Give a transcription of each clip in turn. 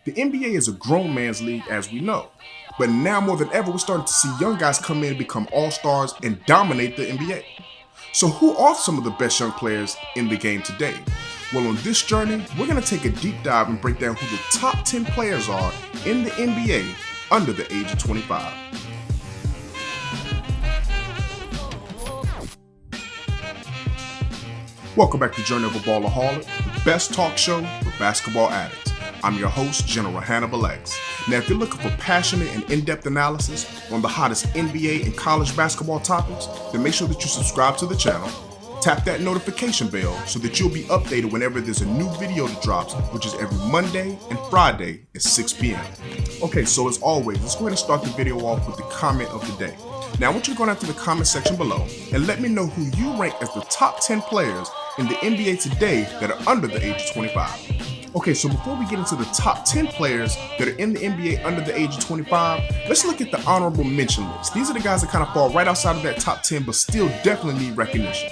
The NBA is a grown man's league, as we know. But now more than ever, we're starting to see young guys come in and become all-stars and dominate the NBA. So who are some of the best young players in the game today? Well, on this journey, we're going to take a deep dive and break down who the top 10 players are in the NBA under the age of 25. Welcome back to Journey of a Ballaholic, the best talk show for basketball addicts. I'm your host, General Hannibal X. Now, if you're looking for passionate and in-depth analysis on the hottest NBA and college basketball topics, then make sure that you subscribe to the channel, tap that notification bell so that you'll be updated whenever there's a new video that drops, which is every Monday and Friday at 6 p.m. Okay, so as always, let's go ahead and start the video off with the comment of the day. Now, I want you to go down to the comment section below and let me know who you rank as the top 10 players in the NBA today that are under the age of 25. Okay, so before we get into the top 10 players that are in the NBA under the age of 25, let's look at the honorable mention list. These are the guys that kind of fall right outside of that top 10, but still definitely need recognition.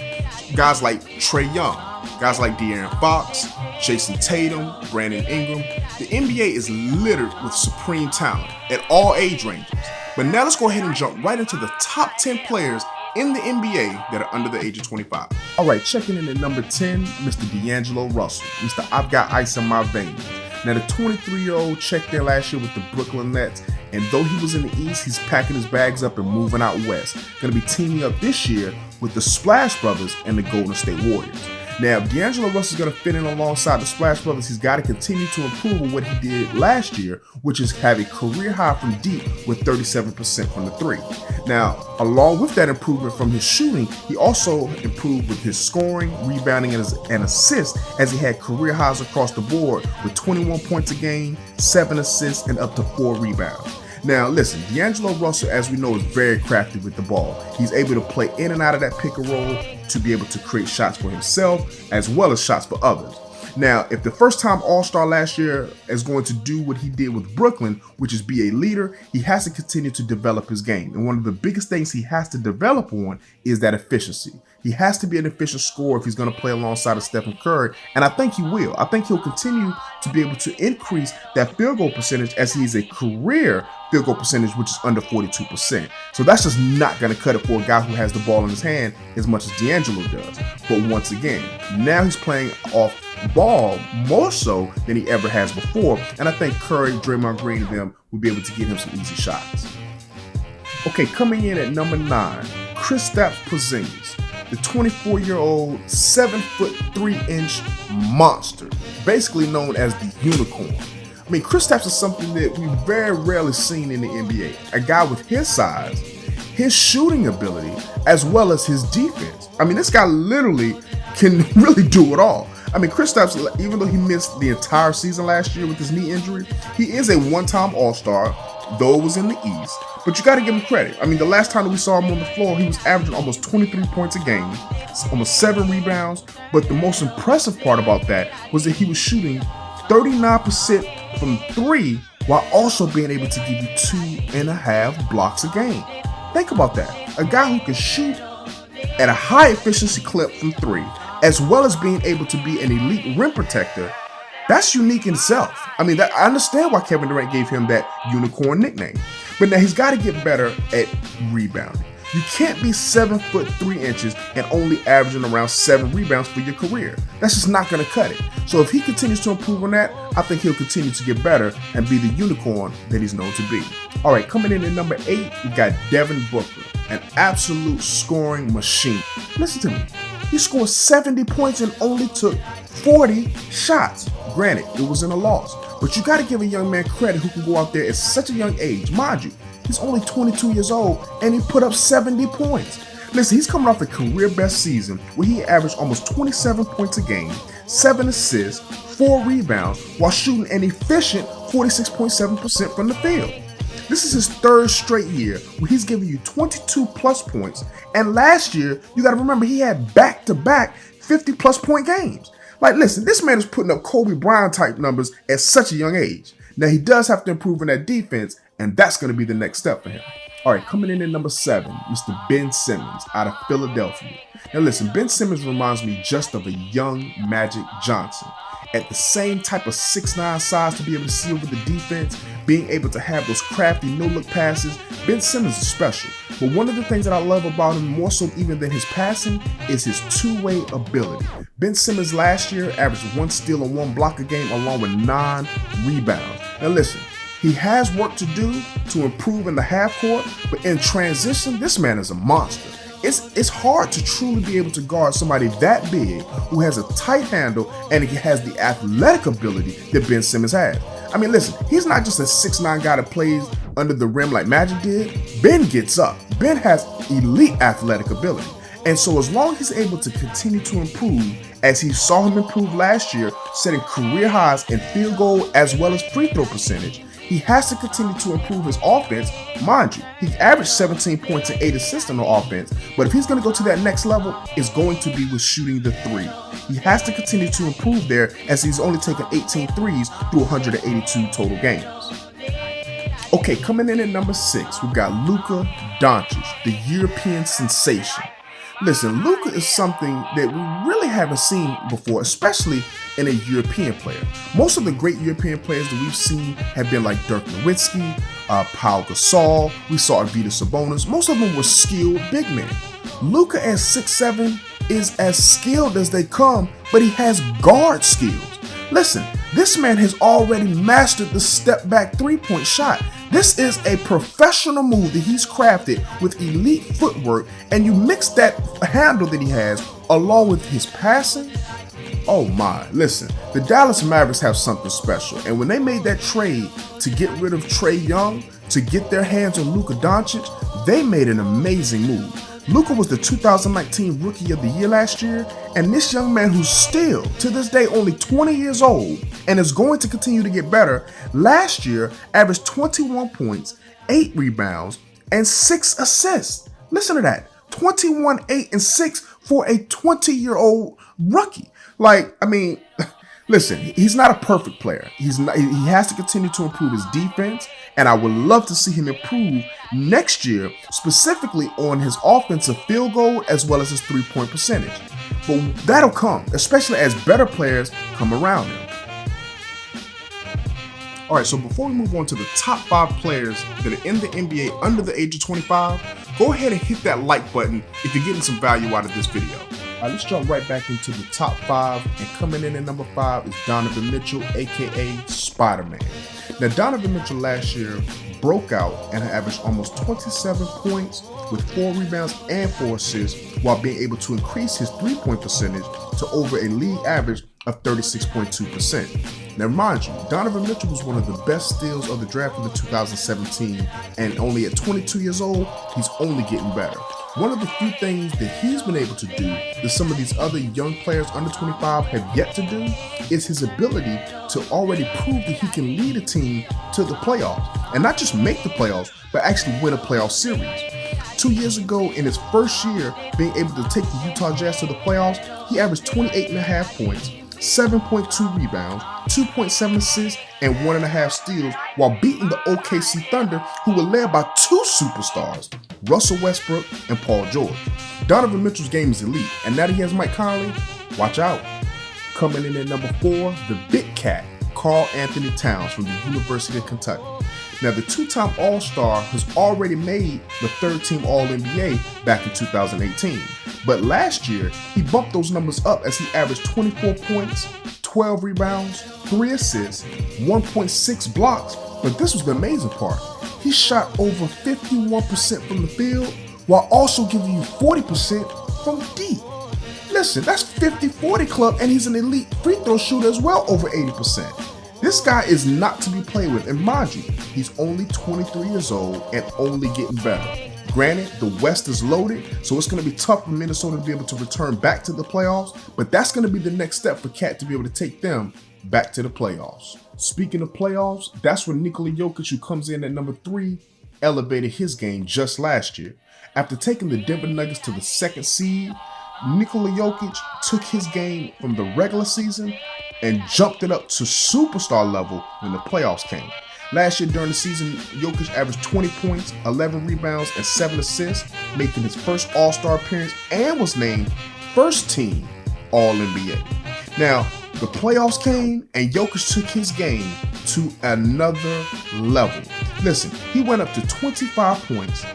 Guys like Trae Young, guys like De'Aaron Fox, Jason Tatum, Brandon Ingram. The NBA is littered with supreme talent at all age ranges. But now let's go ahead and jump right into the top 10 players in the NBA that are under the age of 25. All right, checking in at number 10, Mr. D'Angelo Russell. Mr. I've got ice in my veins. Now, the 23-year-old checked in last year with the Brooklyn Nets, and though he was in the East, he's packing his bags up and moving out West. Going to be teaming up this year with the Splash Brothers and the Golden State Warriors. Now, if D'Angelo Russell is going to fit in alongside the Splash Brothers, he's got to continue to improve on what he did last year, which is have a career high from deep with 37% from the three. Now, along with that improvement from his shooting, he also improved with his scoring, rebounding, and assists, as he had career highs across the board with 21 points a game, 7 assists, and up to 4 rebounds. Now, listen, D'Angelo Russell, as we know, is very crafty with the ball. He's able to play in and out of that pick and roll to be able to create shots for himself as well as shots for others. Now, if the first-time All-Star last year is going to do what he did with Brooklyn, which is be a leader, he has to continue to develop his game. And one of the biggest things he has to develop on is that efficiency. He has to be an efficient scorer if he's going to play alongside of Stephen Curry, and I think he will. I think he'll continue to be able to increase that field goal percentage as he's a career field goal percentage, which is under 42%. So that's just not going to cut it for a guy who has the ball in his hand as much as D'Angelo does. But once again, now he's playing off ball more so than he ever has before, and I think Curry, Draymond Green, and them will be able to get him some easy shots. Okay, coming in at number 9, Kristaps Porzingis, the 24-year-old 7'3" monster, basically known as the unicorn. I mean, Kristaps is something that we've very rarely seen in the NBA. A guy with his size, his shooting ability, as well as his defense. I mean, this guy literally can really do it all. I mean, Kristaps, even though he missed the entire season last year with his knee injury, he is a one-time All-Star, though it was in the East. But you got to give him credit. I mean, the last time that we saw him on the floor, he was averaging almost 23 points a game, almost 7 rebounds. But the most impressive part about that was that he was shooting 39% from 3 while also being able to give you 2.5 blocks a game. Think about that. A guy who can shoot at a high efficiency clip from 3, as well as being able to be an elite rim protector, that's unique in itself. I mean, I understand why Kevin Durant gave him that unicorn nickname. But now he's got to get better at rebounding. You can't be 7'3" and only averaging around 7 rebounds for your career. That's just not going to cut it. So if he continues to improve on that, I think he'll continue to get better and be the unicorn that he's known to be. All right, coming in at number 8, we got Devin Booker, an absolute scoring machine. Listen to me. He scored 70 points and only took 40 shots. Granted, it was in a loss, but you got to give a young man credit who can go out there at such a young age. Mind you, he's only 22 years old and he put up 70 points. Listen, he's coming off a career best season where he averaged almost 27 points a game, 7 assists, 4 rebounds, while shooting an efficient 46.7% from the field. This is his 3rd straight year where he's giving you 22 plus points. And last year, you got to remember, he had back-to-back 50 plus point games. Like, listen, this man is putting up Kobe Bryant type numbers at such a young age. Now, he does have to improve in that defense, and that's going to be the next step for him. All right, coming in at number 7, Mr. Ben Simmons out of Philadelphia. Now, listen, Ben Simmons reminds me just of a young Magic Johnson. at the same type of 6'9" size to be able to see over the defense, being able to have those crafty no-look passes. Ben Simmons is special. But one of the things that I love about him, more so even than his passing, is his two-way ability. Ben Simmons last year averaged 1 steal and 1 block a game along with 9 rebounds. Now listen, he has work to do to improve in the half court, but in transition, this man is a monster. It's hard to truly be able to guard somebody that big who has a tight handle and he has the athletic ability that Ben Simmons has. I mean, listen, he's not just a 6'9" guy that plays under the rim like Magic did. Ben gets up. Ben has elite athletic ability. And so as long as he's able to continue to improve, as he saw him improve last year, setting career highs in field goal as well as free throw percentage, he has to continue to improve his offense. Mind you, he averaged 17 points and 8 assists on the offense, but if he's going to go to that next level, it's going to be with shooting the three. He has to continue to improve there, as he's only taken 18 threes through 182 total games. Okay, coming in at number 6, we've got Luka Doncic, the European sensation. Listen, Luka is something that we really haven't seen before, especially in a European player. Most of the great European players that we've seen have been like Dirk Nowitzki, Pau Gasol, we saw Arvydas Sabonis. Most of them were skilled big men. Luka at 6'7" is as skilled as they come, but he has guard skills. Listen, this man has already mastered the step back three-point shot. This is a professional move that he's crafted with elite footwork, and you mix that handle that he has along with his passing. Oh my, listen, the Dallas Mavericks have something special, and when they made that trade to get rid of Trae Young to get their hands on Luka Doncic, they made an amazing move. Luka was the 2019 Rookie of the Year last year, and this young man, who's still, to this day, only 20 years old and is going to continue to get better, last year averaged 21 points, 8 rebounds, and 6 assists. Listen to that, 21, 8, and 6 for a 20-year-old rookie. Like, I mean, listen, he's not a perfect player. He has to continue to improve his defense, and I would love to see him improve next year, specifically on his offensive field goal as well as his three-point percentage. But that'll come, especially as better players come around him. All right, so before we move on to the top 5 players that are in the NBA under the age of 25, go ahead and hit that like button if you're getting some value out of this video. All right, let's jump right back into the top 5, and coming in at number 5 is Donovan Mitchell, aka Spider-Man. Now, Donovan Mitchell last year broke out and averaged almost 27 points with 4 rebounds and 4 assists, while being able to increase his three-point percentage to over a league average of 36.2%. Now, mind you, Donovan Mitchell was one of the best steals of the draft in 2017, and only at 22 years old, he's only getting better. One of the few things that he's been able to do that some of these other young players under 25 have yet to do is his ability to already prove that he can lead a team to the playoffs, and not just make the playoffs, but actually win a playoff series. 2 years ago, in his first year being able to take the Utah Jazz to the playoffs, he averaged 28.5 points, 7.2 rebounds, 2.7 assists, and 1.5 steals, while beating the OKC Thunder, who were led by 2 superstars, Russell Westbrook and Paul George. Donovan Mitchell's game is elite, and now that he has Mike Conley, watch out. Coming in at number 4, the big cat, Karl Anthony Towns from the University of Kentucky. Now, the 2-time All-Star has already made the 3rd-team All-NBA back in 2018. But last year, he bumped those numbers up as he averaged 24 points, 12 rebounds, 3 assists, 1.6 blocks. But this was the amazing part. He shot over 51% from the field while also giving you 40% from deep. Listen, that's 50-40 club, and he's an elite free throw shooter as well, over 80%. This guy is not to be played with, and mind you, he's only 23 years old and only getting better. Granted, the West is loaded, so it's going to be tough for Minnesota to be able to return back to the playoffs, but that's going to be the next step for Cat to be able to take them back to the playoffs. Speaking of playoffs, that's where Nikola Jokic, who comes in at number 3, elevated his game just last year. After taking the Denver Nuggets to the 2nd seed, Nikola Jokic took his game from the regular season and jumped it up to superstar level when the playoffs came. Last year during the season, Jokic averaged 20 points, 11 rebounds, and 7 assists, making his first All-Star appearance, and was named first team All-NBA. Now, the playoffs came and Jokic took his game to another level. Listen, he went up to 25 points,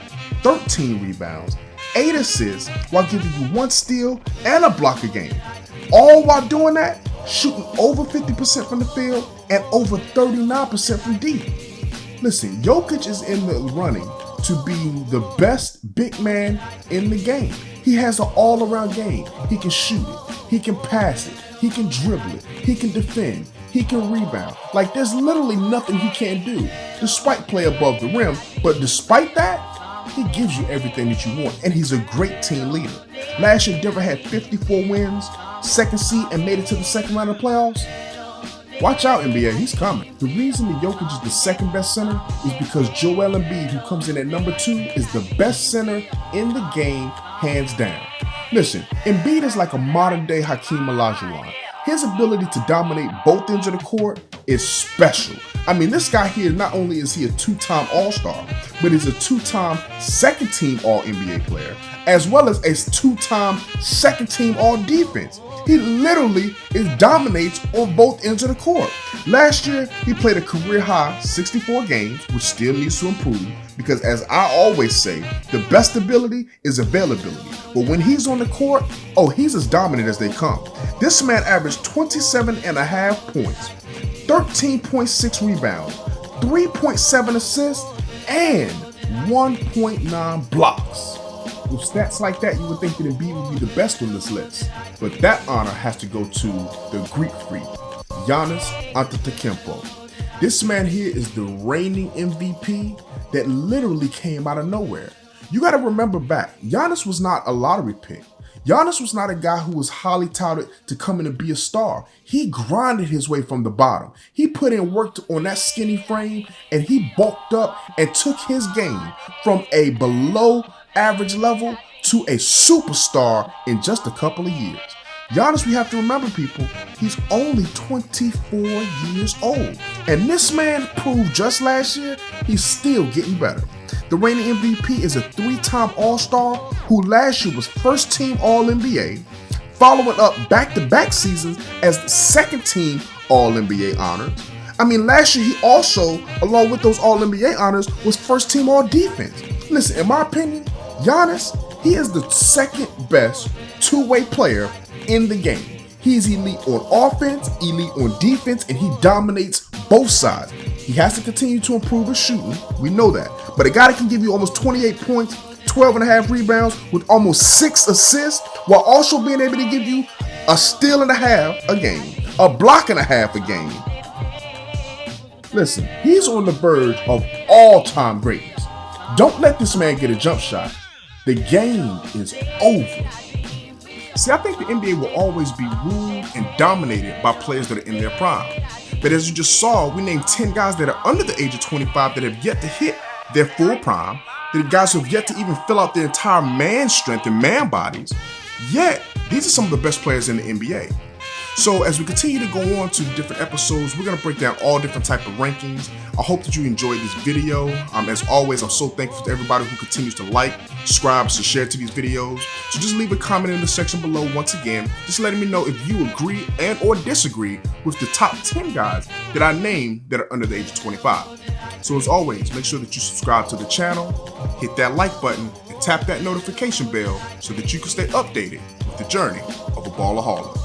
13 rebounds, 8 assists while giving you 1 steal and a block a game. All while doing that, shooting over 50% from the field and over 39% from deep. Listen, Jokic is in the running to be the best big man in the game. He has an all-around game. He can shoot it, he can pass it, he can dribble it, he can defend, he can rebound. Like, there's literally nothing he can't do, despite play above the rim. But despite that, he gives you everything that you want, and he's a great team leader. Last year, Denver had 54 wins, second seed, and made it to the second round of the playoffs. Watch out, NBA, he's coming. The reason that Jokic is the second best center is because Joel Embiid, who comes in at number 2, is the best center in the game, hands down. Listen, Embiid is like a modern day Hakeem Olajuwon. His ability to dominate both ends of the court is special. I mean, this guy here, not only is he a 2-time All-Star, but he's a 2-time second-team All-NBA player, as well as a 2-time second-team All-Defense. He literally dominates on both ends of the court. Last year, he played a career-high 64 games, which still needs to improve, because as I always say, the best ability is availability. But when he's on the court, oh, he's as dominant as they come. This man averaged 27.5 points, 13.6 rebounds, 3.7 assists, and 1.9 blocks. With stats like that, you would think that Embiid would be the best on this list. But that honor has to go to the Greek freak, Giannis Antetokounmpo. This man here is the reigning MVP that literally came out of nowhere. You got to remember back, Giannis was not a lottery pick. Giannis was not a guy who was highly touted to come in and be a star. He grinded his way from the bottom. He put in work on that skinny frame, and he bulked up and took his game from a below average level to a superstar in just a couple of years. Giannis, we have to remember, people, he's only 24 years old. And this man proved just last year he's still getting better. The reigning MVP is a 3-time All-Star who last year was first-team All-NBA, following up back-to-back seasons as the second-team All-NBA honors. I mean, last year he also, along with those All-NBA honors, was first-team All-Defense. Listen, in my opinion, Giannis, he is the second best two-way player in the game. He's elite on offense, elite on defense, and he dominates both sides. He has to continue to improve his shooting. We know that. But a guy that can give you almost 28 points, 12.5 rebounds with almost 6 assists, while also being able to give you a steal and a half a game, a block and a half a game. Listen, he's on the verge of all-time greatness. Don't let this man get a jump shot. The game is over. See, I think the NBA will always be ruled and dominated by players that are in their prime. But as you just saw, we named 10 guys that are under the age of 25 that have yet to hit their full prime. The guys who have yet to even fill out their entire man strength and man bodies. Yet, these are some of the best players in the NBA. So as we continue to go on to different episodes, we're going to break down all different type of rankings. I hope that you enjoyed this video. As always, I'm so thankful to everybody who continues to like, subscribe, and share to these videos. So just leave a comment in the section below once again, just letting me know if you agree and or disagree with the top 10 guys that I named that are under the age of 25. So as always, make sure that you subscribe to the channel, hit that like button, and tap that notification bell so that you can stay updated with the journey of a ballaholic.